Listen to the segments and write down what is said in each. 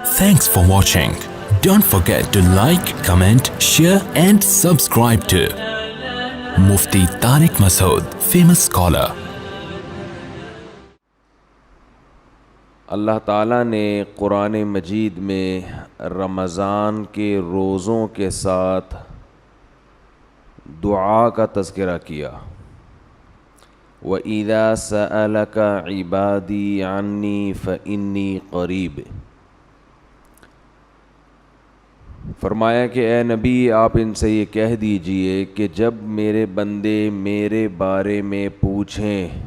Thanks for watching. Don't forget to like, comment, share and subscribe to Mufti Tariq Masood, famous scholar. اللہ تعالیٰ نے قرآن مجید میں رمضان کے روزوں کے ساتھ دعا کا تذکرہ کیا. وَإِذَا سَأَلَكَ عِبَادِي عَنِّي فَإِنِّي قَرِيبٌ. فرمایا کہ اے نبی آپ ان سے یہ کہہ دیجئے کہ جب میرے بندے میرے بارے میں پوچھیں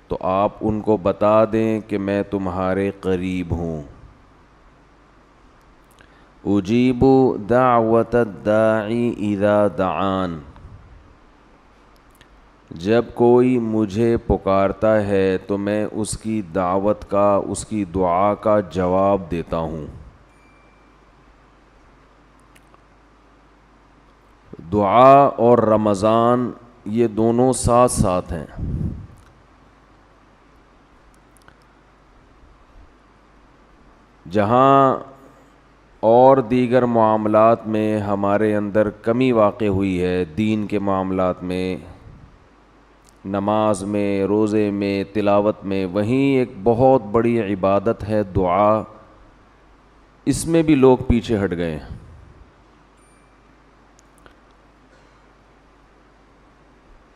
تو آپ ان کو بتا دیں کہ میں تمہارے قریب ہوں. اجیب دعوت الداعی اذا دعان. جب کوئی مجھے پکارتا ہے تو میں اس کی دعوت کا، اس کی دعا کا جواب دیتا ہوں. دعا اور رمضان یہ دونوں ساتھ ساتھ ہیں. جہاں اور دیگر معاملات میں ہمارے اندر کمی واقع ہوئی ہے، دین کے معاملات میں، نماز میں، روزے میں، تلاوت میں، وہیں ایک بہت بڑی عبادت ہے دعا. اس میں بھی لوگ پیچھے ہٹ گئے ہیں.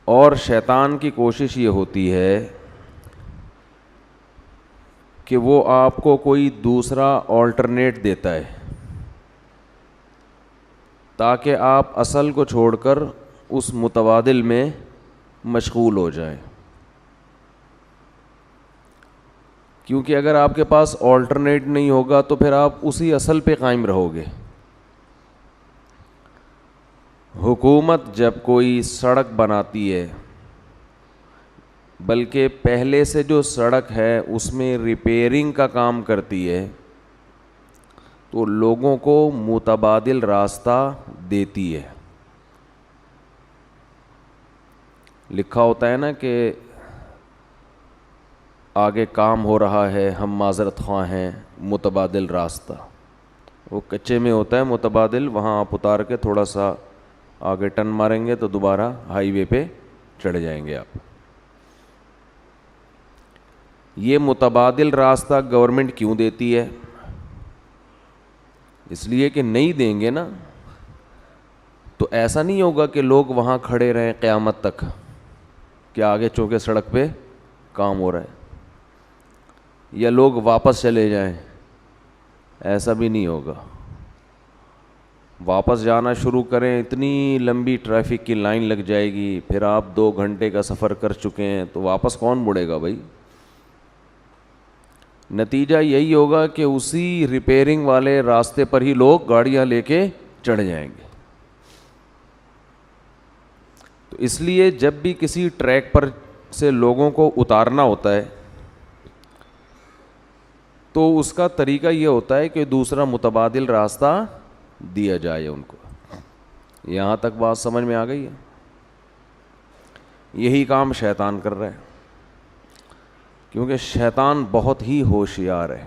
اور شیطان کی کوشش یہ ہوتی ہے کہ وہ آپ کو کوئی دوسرا آلٹرنیٹ دیتا ہے تاکہ آپ اصل کو چھوڑ کر اس متبادل میں مشغول ہو جائیں. کیونکہ اگر آپ کے پاس آلٹرنیٹ نہیں ہوگا تو پھر آپ اسی اصل پہ قائم رہو گے. حکومت جب کوئی سڑک بناتی ہے، بلکہ پہلے سے جو سڑک ہے اس میں ریپیئرنگ کا کام کرتی ہے، تو لوگوں کو متبادل راستہ دیتی ہے. لکھا ہوتا ہے نا کہ آگے کام ہو رہا ہے، ہم معذرت خواہ ہیں، متبادل راستہ. وہ کچے میں ہوتا ہے متبادل، وہاں آپ اتار کے تھوڑا سا آگے ٹرن ماریں گے تو دوبارہ ہائی وے پہ چڑھ جائیں گے آپ. یہ متبادل راستہ گورنمنٹ کیوں دیتی ہے؟ اس لیے کہ نہیں دیں گے نا تو ایسا نہیں ہوگا کہ لوگ وہاں کھڑے رہیں قیامت تک کہ آگے چونکہ سڑک پہ کام ہو رہا ہے، یا لوگ واپس چلے جائیں. ایسا بھی نہیں ہوگا. واپس جانا شروع کریں، اتنی لمبی ٹریفک کی لائن لگ جائے گی، پھر آپ 2 گھنٹے کا سفر کر چکے ہیں تو واپس کون مڑے گا بھائی؟ نتیجہ یہی ہوگا کہ اسی ریپیئرنگ والے راستے پر ہی لوگ گاڑیاں لے کے چڑھ جائیں گے. تو اس لیے جب بھی کسی ٹریک پر سے لوگوں کو اتارنا ہوتا ہے تو اس کا طریقہ یہ ہوتا ہے کہ دوسرا متبادل راستہ دیا جائے ان کو. یہاں تک بات سمجھ میں آ گئی ہے؟ یہی کام شیطان کر رہا ہے، کیونکہ شیطان بہت ہی ہوشیار ہے.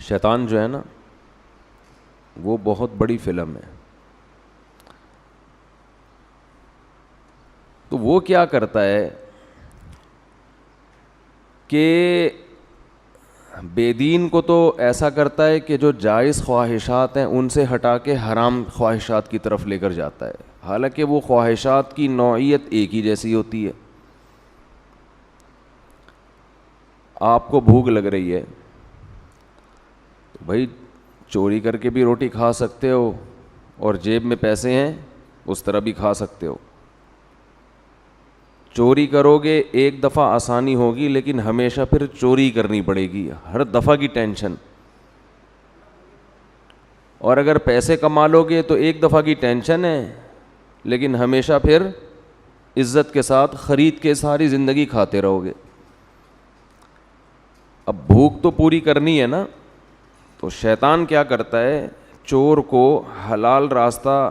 شیطان جو ہے نا وہ بہت بڑی فلم ہے. تو وہ کیا کرتا ہے کہ بے دین کو تو ایسا کرتا ہے کہ جو جائز خواہشات ہیں ان سے ہٹا کے حرام خواہشات کی طرف لے کر جاتا ہے، حالانکہ وہ خواہشات کی نوعیت ایک ہی جیسی ہوتی ہے. آپ کو بھوک لگ رہی ہے تو بھائی چوری کر کے بھی روٹی کھا سکتے ہو، اور جیب میں پیسے ہیں اس طرح بھی کھا سکتے ہو. چوری کرو گے ایک دفعہ آسانی ہوگی، لیکن ہمیشہ پھر چوری کرنی پڑے گی، ہر دفعہ کی ٹینشن. اور اگر پیسے کما لو گے تو ایک دفعہ کی ٹینشن ہے، لیکن ہمیشہ پھر عزت کے ساتھ خرید کے ساری زندگی کھاتے رہو گے. اب بھوک تو پوری کرنی ہے نا، تو شیطان کیا کرتا ہے، چور کو حلال راستہ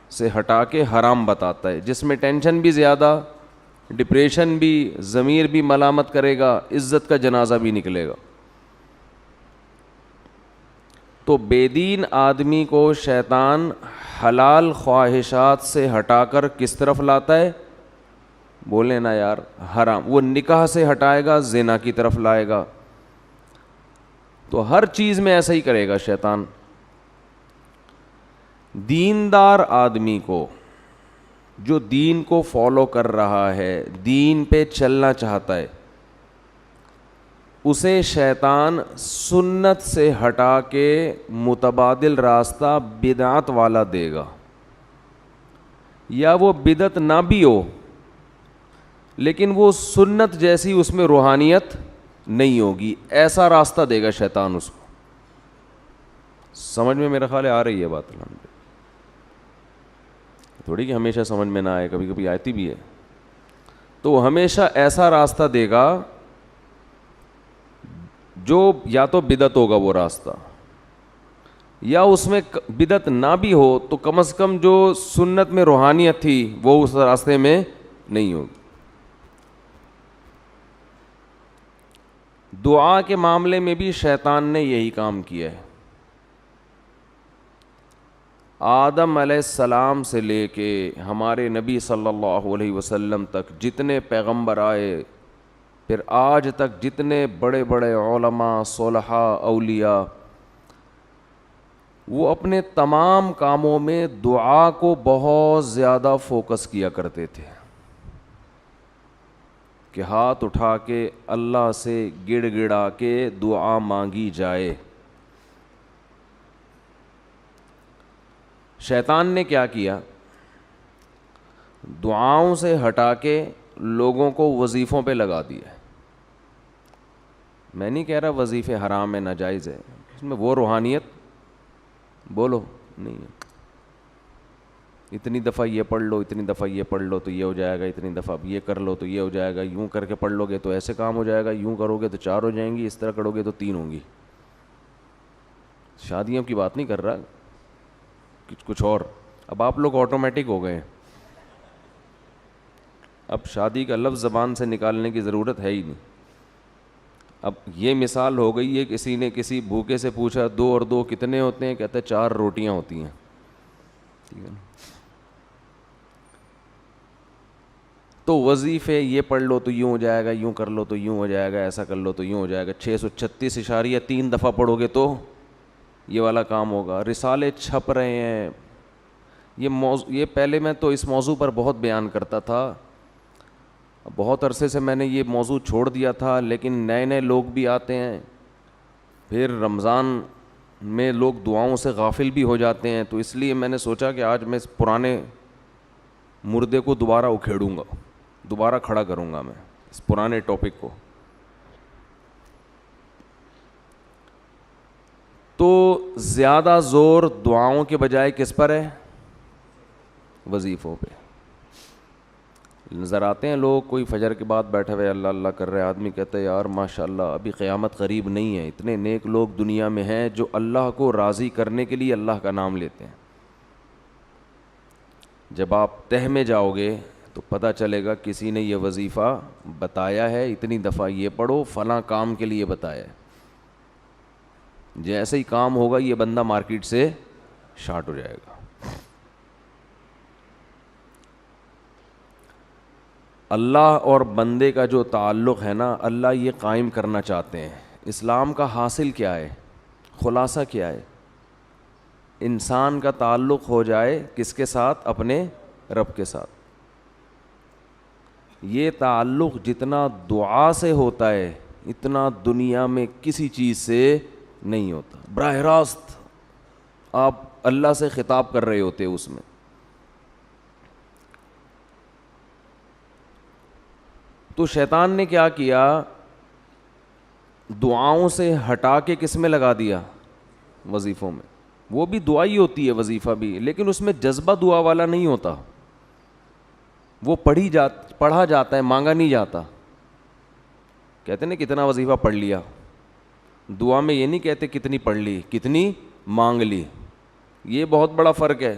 سے ہٹا کے حرام بتاتا ہے، جس میں ٹینشن بھی زیادہ، ڈپریشن بھی، ضمیر بھی ملامت کرے گا، عزت کا جنازہ بھی نکلے گا. تو بے دین آدمی کو شیطان حلال خواہشات سے ہٹا کر کس طرف لاتا ہے؟ بولے نا یار، حرام. وہ نکاح سے ہٹائے گا، زنا کی طرف لائے گا. تو ہر چیز میں ایسا ہی کرے گا شیطان. دیندار آدمی کو، جو دین کو فالو کر رہا ہے، دین پہ چلنا چاہتا ہے، اسے شیطان سنت سے ہٹا کے متبادل راستہ بدعت والا دے گا. یا وہ بدعت نہ بھی ہو لیکن وہ سنت جیسی اس میں روحانیت نہیں ہوگی، ایسا راستہ دے گا شیطان اس کو. سمجھ میں میرا خیال ہے آ رہی ہے بات؟ تھوڑی کہ ہمیشہ سمجھ میں نہ آئے، کبھی کبھی آتی بھی ہے. تو ہمیشہ ایسا راستہ دے گا جو یا تو بدعت ہوگا وہ راستہ، یا اس میں بدعت نہ بھی ہو تو کم از کم جو سنت میں روحانیت تھی وہ اس راستے میں نہیں ہوگی. دعا کے معاملے میں بھی شیطان نے یہی کام کیا ہے. آدم علیہ السلام سے لے کے ہمارے نبی صلی اللہ علیہ وسلم تک جتنے پیغمبر آئے، پھر آج تک جتنے بڑے بڑے علماء، صلحاء، اولیاء، وہ اپنے تمام کاموں میں دعا کو بہت زیادہ فوکس کیا کرتے تھے کہ ہاتھ اٹھا کے اللہ سے گڑ گڑا کے دعا مانگی جائے. شیطان نے کیا کیا؟ دعاؤں سے ہٹا کے لوگوں کو وظیفوں پہ لگا دیا. میں نہیں کہہ رہا وظیفے حرام ہے، ناجائز ہے، اس میں وہ روحانیت بولو نہیں ہے. اتنی دفعہ یہ پڑھ لو، اتنی دفعہ یہ پڑھ لو تو یہ ہو جائے گا، اتنی دفعہ یہ کر لو تو یہ ہو جائے گا، یوں کر کے پڑھ لو گے تو ایسے کام ہو جائے گا، یوں کرو گے تو 4 ہو جائیں گی، اس طرح کرو گے تو 3 ہوں گی. شادیوں کی بات نہیں کر رہا، کچھ اور. اب آپ لوگ آٹومیٹک ہو گئے ہیں، اب شادی کا لفظ زبان سے نکالنے کی ضرورت ہے ہی نہیں. اب یہ مثال ہو گئی ہے، کسی نے کسی بھوکے سے پوچھا 2 اور 2 کتنے ہوتے ہیں؟ کہتا ہے 4 روٹیاں ہوتی ہیں. ٹھیک ہے نا؟ تو وظیفے یہ پڑھ لو تو یوں ہو جائے گا، یوں کر لو تو یوں ہو جائے گا، ایسا کر لو تو یوں ہو جائے گا. 636.3 دفعہ پڑھو گے تو یہ والا کام ہوگا. رسالے چھپ رہے ہیں. یہ پہلے میں تو اس موضوع پر بہت بیان کرتا تھا، بہت عرصے سے میں نے یہ موضوع چھوڑ دیا تھا، لیکن نئے نئے لوگ بھی آتے ہیں، پھر رمضان میں لوگ دعاؤں سے غافل بھی ہو جاتے ہیں. تو اس لیے میں نے سوچا کہ آج میں اس پرانے مردے کو دوبارہ اکھیڑوں گا، دوبارہ کھڑا کروں گا میں اس پرانے ٹاپک کو. تو زیادہ زور دعاؤں کے بجائے کس پر ہے؟ وظیفوں پہ. نظر آتے ہیں لوگ، کوئی فجر کے بعد بیٹھے ہوئے اللہ اللہ کر رہے، آدمی کہتا ہے یار ماشاءاللہ ابھی قیامت قریب نہیں ہے. اتنے نیک لوگ دنیا میں ہیں جو اللہ کو راضی کرنے کے لیے اللہ کا نام لیتے ہیں. جب آپ تہ میں جاؤ گے تو پتہ چلے گا کسی نے یہ وظیفہ بتایا ہے، اتنی دفعہ یہ پڑھو، فلاں کام کے لیے بتایا ہے. جیسے ہی کام ہوگا یہ بندہ مارکیٹ سے شارٹ ہو جائے گا. اللہ اور بندے کا جو تعلق ہے نا، اللہ یہ قائم کرنا چاہتے ہیں. اسلام کا حاصل کیا ہے؟ خلاصہ کیا ہے؟ انسان کا تعلق ہو جائے کس کے ساتھ؟ اپنے رب کے ساتھ. یہ تعلق جتنا دعا سے ہوتا ہے اتنا دنیا میں کسی چیز سے نہیں ہوتا. براہ راست آپ اللہ سے خطاب کر رہے ہوتے اس میں. تو شیطان نے کیا کیا؟ دعاؤں سے ہٹا کے کس میں لگا دیا؟ وظیفوں میں. وہ بھی دعا ہی ہوتی ہے وظیفہ بھی، لیکن اس میں جذبہ دعا والا نہیں ہوتا. وہ پڑھا جاتا ہے، مانگا نہیں جاتا. کہتے ہیں کتنا وظیفہ پڑھ لیا. دعا میں یہ نہیں کہتے کتنی پڑھ لی، کتنی مانگ لی. یہ بہت بڑا فرق ہے.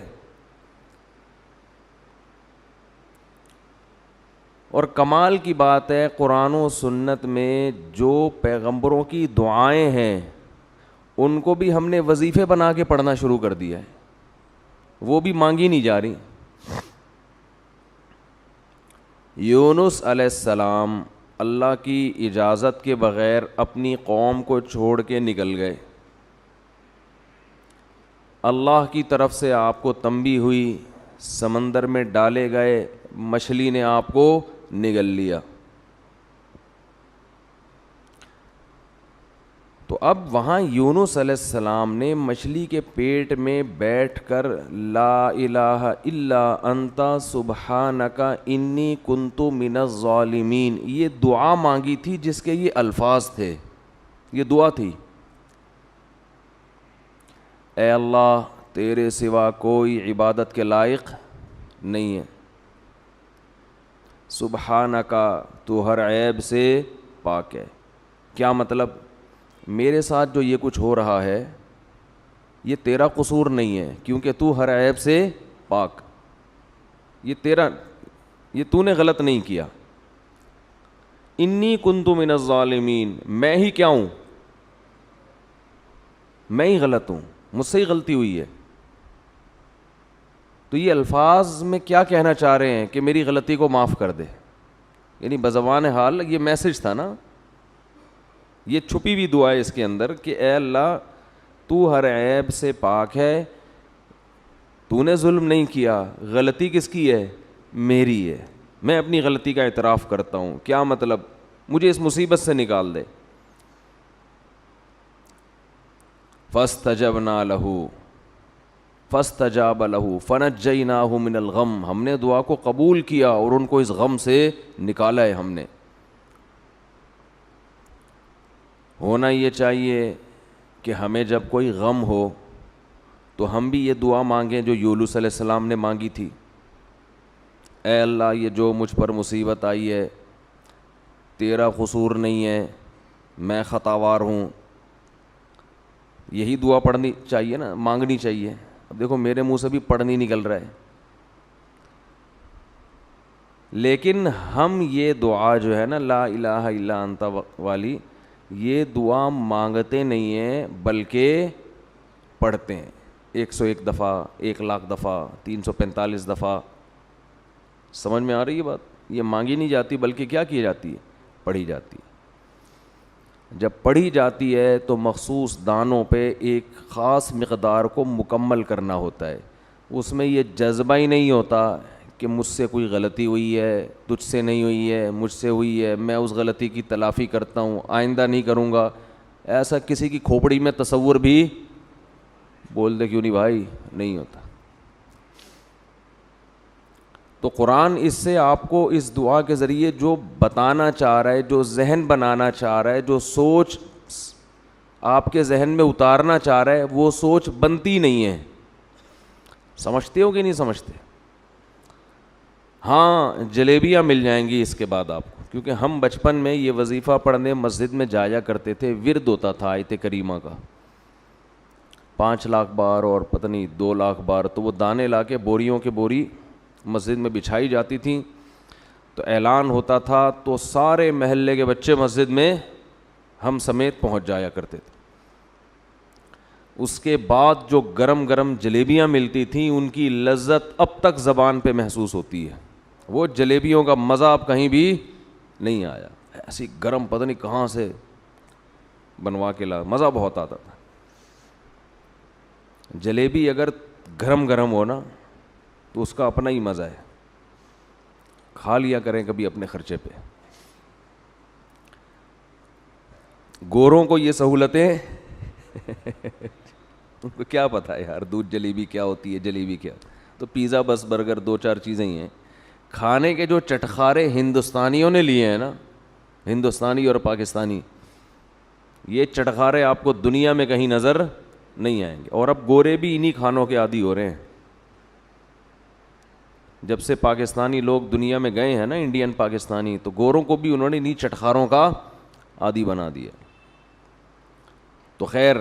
اور کمال کی بات ہے، قرآن و سنت میں جو پیغمبروں کی دعائیں ہیں ان کو بھی ہم نے وظیفے بنا کے پڑھنا شروع کر دیا ہے, وہ بھی مانگی نہیں جا رہی. یونس علیہ السلام اللہ کی اجازت کے بغیر اپنی قوم کو چھوڑ کے نکل گئے. اللہ کی طرف سے آپ کو تنبیہ ہوئی, سمندر میں ڈالے گئے, مچھلی نے آپ کو نگل لیا. تو اب وہاں یونس علیہ السلام نے مچھلی کے پیٹ میں بیٹھ کر لا الہ الا انت سبحانک انی کنت من الظالمین یہ دعا مانگی تھی, جس کے یہ الفاظ تھے, یہ دعا تھی. اے اللہ تیرے سوا کوئی عبادت کے لائق نہیں ہے, سبحانک تو ہر عیب سے پاک ہے. کیا مطلب؟ میرے ساتھ جو یہ کچھ ہو رہا ہے یہ تیرا قصور نہیں ہے, کیونکہ تو ہر عیب سے پاک, یہ تو نے غلط نہیں کیا. انی کنت من الظالمین, میں ہی کیا ہوں, میں ہی غلط ہوں, مجھ سے ہی غلطی ہوئی ہے. تو یہ الفاظ میں کیا کہنا چاہ رہے ہیں کہ میری غلطی کو معاف کر دے, یعنی بزبان حال یہ میسج تھا نا, یہ چھپی ہوئی دعا ہے اس کے اندر کہ اے اللہ تو ہر عیب سے پاک ہے, تو نے ظلم نہیں کیا, غلطی کس کی ہے, میری ہے, میں اپنی غلطی کا اعتراف کرتا ہوں. کیا مطلب؟ مجھے اس مصیبت سے نکال دے. فاستجبنا له فاستجاب له فنجیناہ من الغم, ہم نے دعا کو قبول کیا اور ان کو اس غم سے نکالا ہے ہم نے. ہونا یہ چاہیے کہ ہمیں جب کوئی غم ہو تو ہم بھی یہ دعا مانگیں جو یونس علیہ السلام نے مانگی تھی, اے اللہ یہ جو مجھ پر مصیبت آئی ہے تیرا قصور نہیں ہے, میں خطاوار ہوں. یہی دعا پڑھنی چاہیے نا, مانگنی چاہیے. اب دیکھو میرے منہ سے بھی پڑھ نہیں نکل رہا ہے, لیکن ہم یہ دعا جو ہے نا لا الہ الا انت والی, یہ دعا مانگتے نہیں ہیں بلکہ پڑھتے ہیں 101 دفعہ, 1,00,000 دفعہ, 345 دفعہ. سمجھ میں آ رہی ہے بات؟ یہ مانگی نہیں جاتی بلکہ کیا کی جاتی ہے, پڑھی جاتی ہے. جب پڑھی جاتی ہے تو مخصوص دانوں پہ ایک خاص مقدار کو مکمل کرنا ہوتا ہے. اس میں یہ جذبہ ہی نہیں ہوتا کہ مجھ سے کوئی غلطی ہوئی ہے, تجھ سے نہیں ہوئی ہے, مجھ سے ہوئی ہے, میں اس غلطی کی تلافی کرتا ہوں, آئندہ نہیں کروں گا. ایسا کسی کی کھوپڑی میں تصور بھی بول دے کیوں نہیں بھائی, نہیں ہوتا. تو قرآن اس سے آپ کو اس دعا کے ذریعے جو بتانا چاہ رہا ہے, جو ذہن بنانا چاہ رہا ہے, جو سوچ آپ کے ذہن میں اتارنا چاہ رہا ہے, وہ سوچ بنتی نہیں ہے. سمجھتے ہو کہ نہیں سمجھتے؟ ہاں جلیبیاں مل جائیں گی اس کے بعد آپ کو, کیونکہ ہم بچپن میں یہ وظیفہ پڑھنے مسجد میں جایا کرتے تھے, ورد ہوتا تھا آیت کریمہ کا 5 لاکھ بار اور پتہ نہیں 2 لاکھ بار. تو وہ دانے لا کے بوریوں کے بوری مسجد میں بچھائی جاتی تھیں, تو اعلان ہوتا تھا تو سارے محلے کے بچے مسجد میں ہم سمیت پہنچ جایا کرتے تھے. اس کے بعد جو گرم گرم جلیبیاں ملتی تھیں ان کی لذت اب تک زبان پہ محسوس ہوتی ہے. وہ جلیبیوں کا مزہ اب کہیں بھی نہیں آیا, ایسی گرم پتہ نہیں کہاں سے بنوا کے لا, مزہ بہت آتا تھا. جلیبی اگر گرم گرم ہو نا تو اس کا اپنا ہی مزہ ہے, کھا لیا کریں کبھی اپنے خرچے پہ. گوروں کو یہ سہولتیں ان کو کیا پتہ ہے یار, دودھ جلیبی کیا ہوتی ہے, جلیبی کیا. تو پیزا بس برگر 2-4 چیزیں ہی ہیں. کھانے کے جو چٹخارے ہندوستانیوں نے لیے ہیں نا, ہندوستانی اور پاکستانی, یہ چٹخارے آپ کو دنیا میں کہیں نظر نہیں آئیں گے. اور اب گورے بھی انہی کھانوں کے عادی ہو رہے ہیں. جب سے پاکستانی لوگ دنیا میں گئے ہیں نا, انڈین پاکستانی, تو گوروں کو بھی انہوں نے انہی چٹخاروں کا عادی بنا دیا. تو خیر,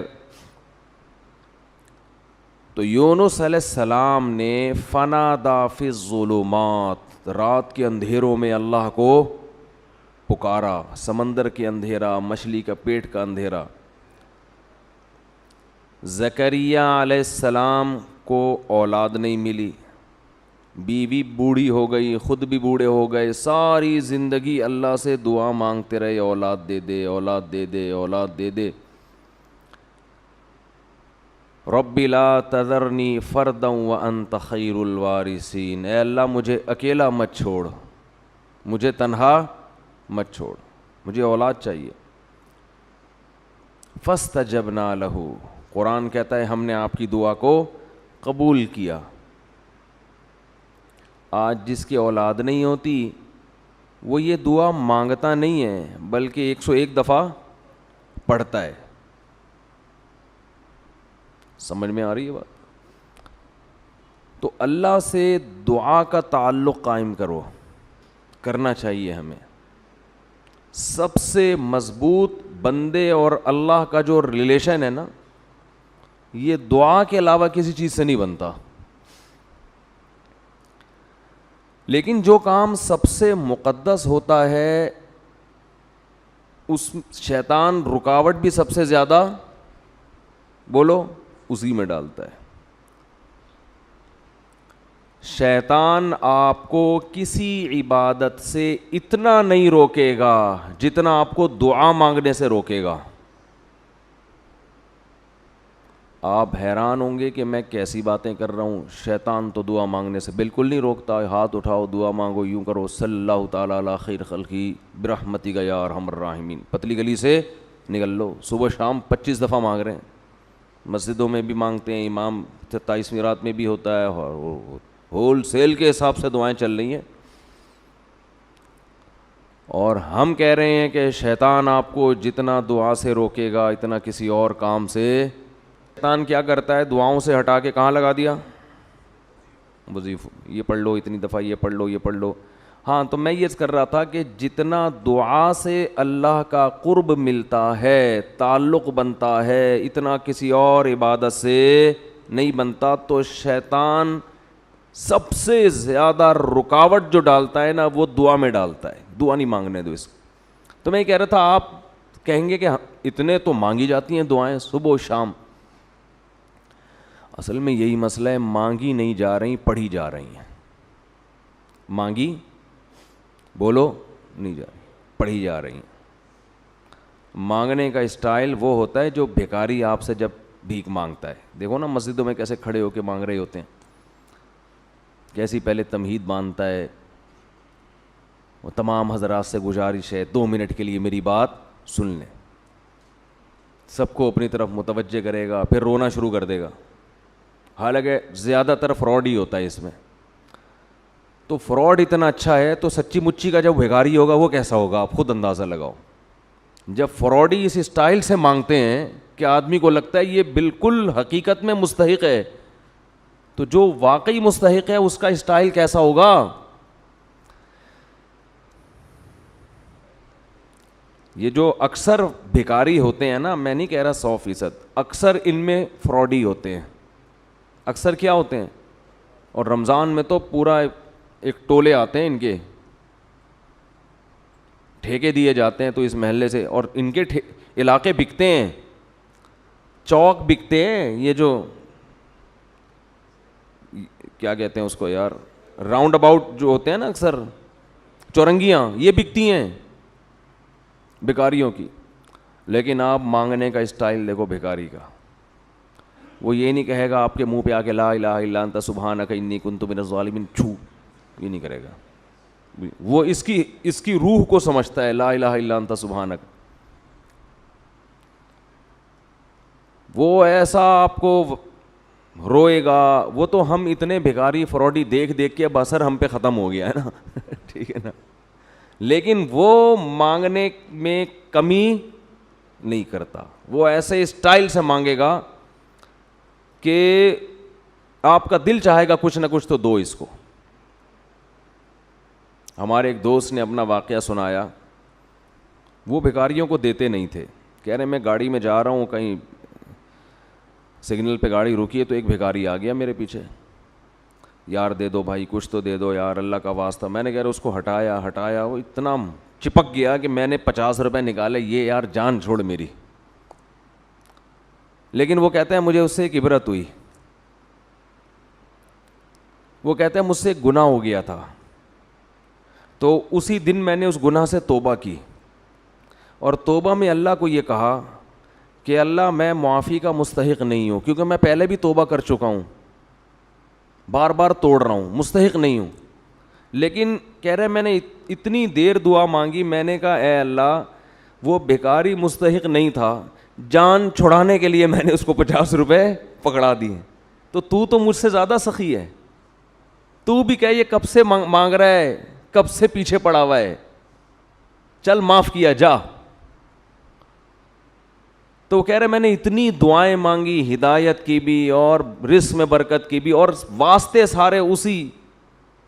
تو یونس علیہ السلام نے فنادا فی الظلمات, رات کے اندھیروں میں اللہ کو پکارا, سمندر کے اندھیرا, مچھلی کا پیٹ کا اندھیرا. زکریا علیہ السلام کو اولاد نہیں ملی, بیوی بوڑھی ہو گئی, خود بھی بوڑھے ہو گئے, ساری زندگی اللہ سے دعا مانگتے رہے, اولاد دے دے, اولاد دے دے, اولاد دے دے. رب لا تذرنی فردا وانت خیر الوارثین, اے اللہ مجھے اکیلا مت چھوڑ, مجھے تنہا مت چھوڑ, مجھے اولاد چاہیے. فاستجبنا لہ, قرآن کہتا ہے ہم نے آپ کی دعا کو قبول کیا. آج جس کی اولاد نہیں ہوتی وہ یہ دعا مانگتا نہیں ہے بلکہ 101 دفعہ پڑھتا ہے. سمجھ میں آ رہی ہے بات؟ تو اللہ سے دعا کا تعلق قائم کرنا چاہیے ہمیں. سب سے مضبوط بندے اور اللہ کا جو ریلیشن ہے نا, یہ دعا کے علاوہ کسی چیز سے نہیں بنتا. لیکن جو کام سب سے مقدس ہوتا ہے اس شیطان رکاوٹ بھی سب سے زیادہ بولو اسی میں ڈالتا ہے. شیطان آپ کو کسی عبادت سے اتنا نہیں روکے گا جتنا آپ کو دعا مانگنے سے روکے گا. آپ حیران ہوں گے کہ میں کیسی باتیں کر رہا ہوں. شیطان تو دعا مانگنے سے بالکل نہیں روکتا. ہاتھ اٹھاؤ, دعا مانگو, یوں کرو, صلی اللہ تعالیٰ علی خیر خلقی برحمتک یا ارحم الراحمین, پتلی گلی سے نکل لو. صبح شام 25 دفعہ مانگ رہے ہیں, مسجدوں میں بھی مانگتے ہیں, امام 27ویں رات میں بھی ہوتا ہے, اور ہول سیل کے حساب سے دعائیں چل رہی ہیں. اور ہم کہہ رہے ہیں کہ شیطان آپ کو جتنا دعا سے روکے گا اتنا کسی اور کام سے. شیطان کیا کرتا ہے, دعاؤں سے ہٹا کے کہاں لگا دیا, وظیفہ, یہ پڑھ لو اتنی دفعہ, یہ پڑھ لو, یہ پڑھ لو. ہاں تو میں یہ کر رہا تھا کہ جتنا دعا سے اللہ کا قرب ملتا ہے, تعلق بنتا ہے, اتنا کسی اور عبادت سے نہیں بنتا. تو شیطان سب سے زیادہ رکاوٹ جو ڈالتا ہے نا وہ دعا میں ڈالتا ہے. دعا نہیں مانگنے دو اس کو. تو میں یہ کہہ رہا تھا, آپ کہیں گے کہ اتنے تو مانگی جاتی ہیں دعائیں صبح و شام. اصل میں یہی مسئلہ ہے, مانگی نہیں جا رہی, پڑھی جا رہی ہیں. مانگی بولو نہیں جا رہی, پڑھی جا رہی ہیں. مانگنے کا اسٹائل وہ ہوتا ہے جو بھیکاری آپ سے جب بھیک مانگتا ہے. دیکھو نا مسجدوں میں کیسے کھڑے ہو کے مانگ رہے ہوتے ہیں, کیسی پہلے تمہید باندھتا ہے. وہ تمام حضرات سے گزارش ہے 2 منٹ کے لیے میری بات سن لیں. سب کو اپنی طرف متوجہ کرے گا, پھر رونا شروع کر دے گا. حالانکہ زیادہ تر فراڈ ہی ہوتا ہے اس میں. تو فراڈ اتنا اچھا ہے تو سچی مچی کا جب بھیکاری ہوگا وہ کیسا ہوگا آپ خود اندازہ لگاؤ. جب فراڈی اس اسٹائل سے مانگتے ہیں کہ آدمی کو لگتا ہے یہ بالکل حقیقت میں مستحق ہے, تو جو واقعی مستحق ہے اس کا اسٹائل کیسا ہوگا. یہ جو اکثر بھکاری ہوتے ہیں نا, میں نہیں کہہ رہا 100%, اکثر ان میں فراڈی ہوتے ہیں. اکثر کیا ہوتے ہیں, اور رمضان میں تو پورا ایک ٹولے آتے ہیں ان کے, ٹھیکے دیے جاتے ہیں تو اس محلے سے, اور ان کے علاقے بکتے ہیں, چوک بکتے ہیں. یہ جو کیا کہتے ہیں اس کو یار, راؤنڈ اباؤٹ جو ہوتے ہیں نا اکثر, چورنگیاں, یہ بکتی ہیں بھکاریوں کی. لیکن آپ مانگنے کا اسٹائل دیکھو بھکاری کا. وہ یہ نہیں کہے گا آپ کے منہ پہ آ کے لا الہ الا انت سبحانک انی کنت من الظالمین, چھو, یہ نہیں کرے گا. وہ اس کی روح کو سمجھتا ہے, لا الہ الا انت سبحانک. وہ ایسا آپ کو روئے گا. وہ تو ہم اتنے بھکاری فراڈی دیکھ دیکھ کے اب اثر ہم پہ ختم ہو گیا ہے نا ٹھیک ہے نا. لیکن وہ مانگنے میں کمی نہیں کرتا. وہ ایسے اسٹائل سے مانگے گا کہ آپ کا دل چاہے گا کچھ نہ کچھ تو دو اس کو. ہمارے ایک دوست نے اپنا واقعہ سنایا. وہ بھکاریوں کو دیتے نہیں تھے. کہہ رہے میں گاڑی میں جا رہا ہوں, کہیں سگنل پہ گاڑی رکی ہے تو ایک بھکاری آ گیا میرے پیچھے, یار دے دو بھائی, کچھ تو دے دو یار, اللہ کا واسطہ. میں نے کہہ رہا اس کو ہٹایا. وہ اتنا چپک گیا کہ میں نے 50 روپے نکالے, یہ یار جان چھوڑ میری. لیکن وہ کہتا ہے مجھے اس سے ایک عبرت ہوئی. وہ کہتا ہے مجھ سے ایک گناہ ہو گیا تھا, تو اسی دن میں نے اس گناہ سے توبہ کی, اور توبہ میں اللہ کو یہ کہا کہ اللہ میں معافی کا مستحق نہیں ہوں, کیونکہ میں پہلے بھی توبہ کر چکا ہوں, بار بار توڑ رہا ہوں, مستحق نہیں ہوں. لیکن کہہ رہے میں نے اتنی دیر دعا مانگی, میں نے کہا اے اللہ وہ بیکاری مستحق نہیں تھا, جان چھڑانے کے لیے میں نے اس کو 50 روپے پکڑا دیے, تو مجھ سے زیادہ سخی ہے, تو بھی کہ یہ کب سے مانگ رہا ہے, کب سے پیچھے پڑا ہوا ہے, چل معاف کیا جا. تو وہ کہہ رہے میں نے اتنی دعائیں مانگی, ہدایت کی بھی اور رزق میں برکت کی بھی, اور واسطے سارے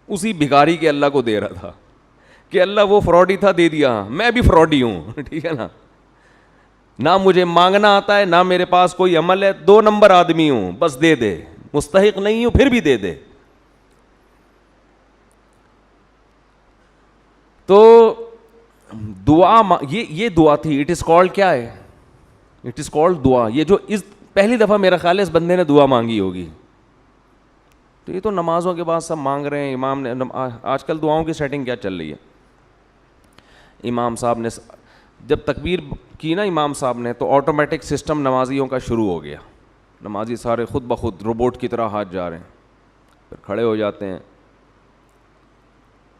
اسی بھکاری کے اللہ کو دے رہا تھا کہ اللہ وہ فراڈی تھا, دے دیا, میں بھی فراڈی ہوں. ٹھیک ہے نا, نہ مجھے مانگنا آتا ہے, نہ میرے پاس کوئی عمل ہے, 2 نمبر آدمی ہوں, بس دے دے, مستحق نہیں ہوں پھر بھی دے دے. تو دعا یہ دعا تھی. اٹ از کالڈ کیا ہے, اٹ از کالڈ دعا. یہ جو اس پہلی دفعہ میرا خیال ہے اس بندے نے دعا مانگی ہوگی. تو یہ تو نمازوں کے بعد سب مانگ رہے ہیں. امام نے, آج کل دعاؤں کی سیٹنگ کیا چل رہی ہے, امام صاحب نے جب تکبیر کی نا امام صاحب نے, تو آٹومیٹک سسٹم نمازیوں کا شروع ہو گیا. نمازی سارے خود بخود روبوٹ کی طرح ہاتھ جا رہے ہیں, پھر کھڑے ہو جاتے ہیں.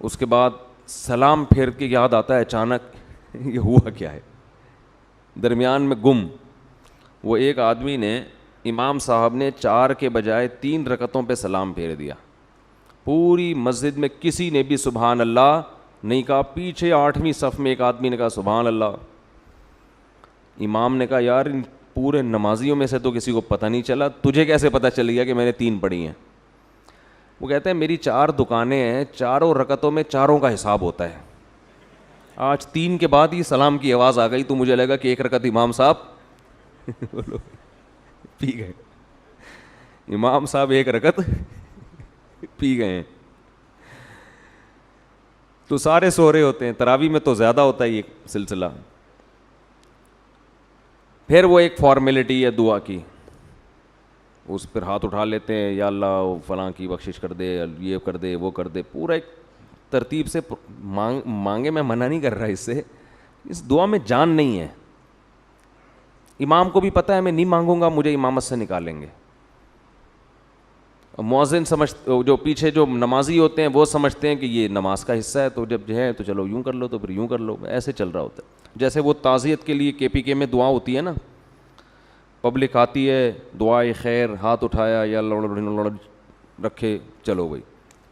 اس کے بعد سلام پھیر کے یاد آتا ہے اچانک یہ ہوا کیا ہے, درمیان میں گم. وہ ایک آدمی نے, امام صاحب نے 4 کے بجائے 3 رکعتوں پہ سلام پھیر دیا. پوری مسجد میں کسی نے بھی سبحان اللہ نہیں کہا. پیچھے 8ویں صف میں ایک آدمی نے کہا سبحان اللہ. امام نے کہا یار ان پورے نمازیوں میں سے تو کسی کو پتہ نہیں چلا, تجھے کیسے پتہ چل گیا کہ میں نے 3 پڑھی ہیں؟ وہ کہتے ہیں میری 4 دکانیں ہیں, 4 رکعتوں میں 4 کا حساب ہوتا ہے. آج 3 کے بعد ہی سلام کی آواز آ گئی, تو مجھے لگا کہ 1 رکعت امام صاحب پی گئے. امام صاحب 1 رکعت پی گئے ہیں. تو سارے سو رہے ہوتے ہیں. تراویح میں تو زیادہ ہوتا ہے یہ سلسلہ. پھر وہ ایک فارمیلٹی ہے دعا کی, اس پر ہاتھ اٹھا لیتے ہیں, یا اللہ فلاں کی بخشش کر دے, یہ کر دے, وہ کر دے, پورا ایک ترتیب سے مانگے. میں منع نہیں کر رہا اس سے, اس دعا میں جان نہیں ہے. امام کو بھی پتہ ہے میں نہیں مانگوں گا مجھے امامت سے نکالیں گے. مؤذن جو پیچھے جو نمازی ہوتے ہیں وہ سمجھتے ہیں کہ یہ نماز کا حصہ ہے, تو جب جو ہے تو چلو یوں کر لو, تو پھر یوں کر لو. ایسے چل رہا ہوتا ہے. جیسے وہ تعزیت کے لیے KPK میں دعا ہوتی ہے نا, پبلک آتی ہے, دعائے خیر, ہاتھ اٹھایا یا رکھے, چلو بھائی.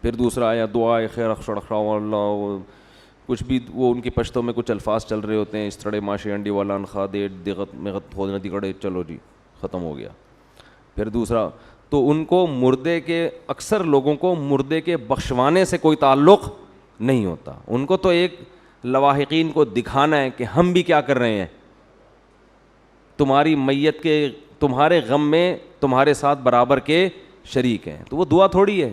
پھر دوسرا آیا دعائے خیر اللہ, کچھ بھی وہ ان کی پشتوں میں کچھ الفاظ چل رہے ہوتے ہیں, اس طرح ماشی انڈی والا انخا دے دغت مغت کھودنے دگڑے, چلو جی ختم ہو گیا. پھر دوسرا, تو ان کو مردے کے, اکثر لوگوں کو مردے کے بخشوانے سے کوئی تعلق نہیں ہوتا. ان کو تو ایک لواحقین کو دکھانا ہے کہ ہم بھی کیا کر رہے ہیں, تمہاری میت کے, تمہارے غم میں تمہارے ساتھ برابر کے شریک ہیں. تو وہ دعا تھوڑی ہے.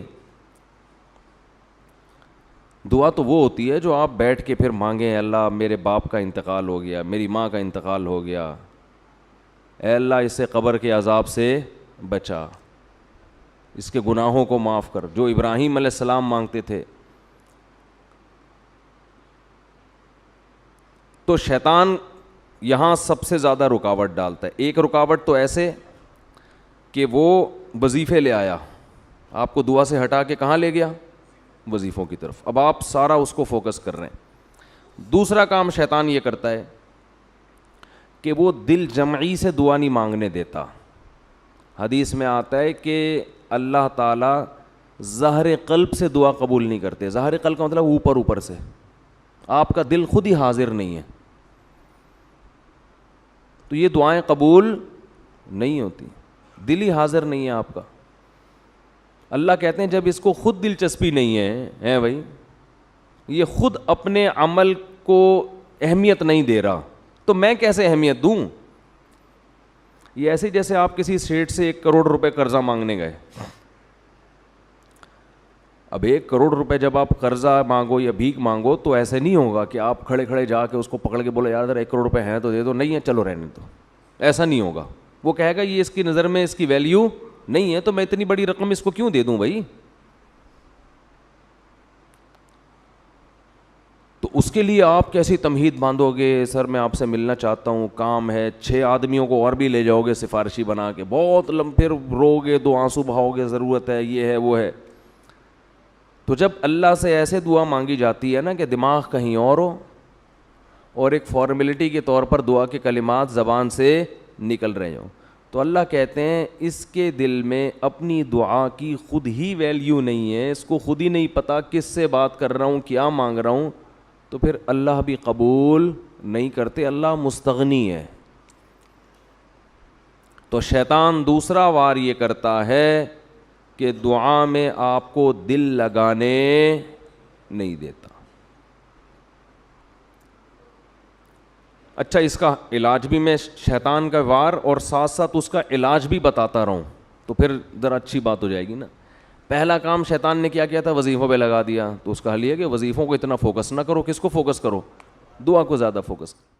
دعا تو وہ ہوتی ہے جو آپ بیٹھ کے پھر مانگیں, اللہ میرے باپ کا انتقال ہو گیا, میری ماں کا انتقال ہو گیا, اے اللہ اسے قبر کے عذاب سے بچا, اس کے گناہوں کو معاف کر, جو ابراہیم علیہ السلام مانگتے تھے. تو شیطان یہاں سب سے زیادہ رکاوٹ ڈالتا ہے. ایک رکاوٹ تو ایسے کہ وہ وظیفے لے آیا, آپ کو دعا سے ہٹا کے کہاں لے گیا, وظیفوں کی طرف. اب آپ سارا اس کو فوکس کر رہے ہیں. دوسرا کام شیطان یہ کرتا ہے کہ وہ دل جمعی سے دعا نہیں مانگنے دیتا. حدیث میں آتا ہے کہ اللہ تعالیٰ ظاہر قلب سے دعا قبول نہیں کرتے. ظاہر قلب کا مطلب اوپر سے, آپ کا دل خود ہی حاضر نہیں ہے, تو یہ دعائیں قبول نہیں ہوتی. دل ہی حاضر نہیں ہے آپ کا. اللہ کہتے ہیں جب اس کو خود دلچسپی نہیں ہے بھائی, یہ خود اپنے عمل کو اہمیت نہیں دے رہا, تو میں کیسے اہمیت دوں. یہ ایسے جیسے آپ کسی سیٹ سے 1 کروڑ روپے قرضہ مانگنے گئے. اب 1 کروڑ روپے جب آپ قرضہ مانگو یا بھیک مانگو تو ایسے نہیں ہوگا کہ آپ کھڑے کھڑے جا کے اس کو پکڑ کے بولو یار ادھر 1 کروڑ روپے ہیں تو دے دو, نہیں ہے چلو رہنے دو, ایسا نہیں ہوگا. وہ کہے گا یہ اس کی نظر میں اس کی ویلیو نہیں ہے تو میں اتنی بڑی رقم اس کو کیوں دے دوں بھائی. تو اس کے لیے آپ کیسی تمہید باندھو گے, سر میں آپ سے ملنا چاہتا ہوں, کام ہے, 6 آدمیوں کو اور بھی لے جاؤ گے سفارشی بنا کے, بہت پھر رو گے, 2 آنسو بہاؤ گے, ضرورت ہے, یہ ہے وہ ہے. تو جب اللہ سے ایسے دعا مانگی جاتی ہے نا کہ دماغ کہیں اور ہو اور ایک فارمیلٹی کے طور پر دعا کے کلمات زبان سے نکل رہے ہوں, تو اللہ کہتے ہیں اس کے دل میں اپنی دعا کی خود ہی ویلیو نہیں ہے, اس کو خود ہی نہیں پتا کس سے بات کر رہا ہوں, کیا مانگ رہا ہوں, تو پھر اللہ بھی قبول نہیں کرتے, اللہ مستغنی ہے. تو شیطان دوسرا وار یہ کرتا ہے کہ دعا میں آپ کو دل لگانے نہیں دیتا. اچھا, اس کا علاج بھی میں شیطان کا وار اور ساتھ ساتھ اس کا علاج بھی بتاتا رہوں تو پھر ذرا اچھی بات ہو جائے گی نا. پہلا کام شیطان نے کیا کیا تھا, وظیفوں پہ لگا دیا. تو اس کا حل یہ کہ وظیفوں کو اتنا فوکس نہ کرو, کس کو فوکس کرو, دعا کو زیادہ فوکس کرو.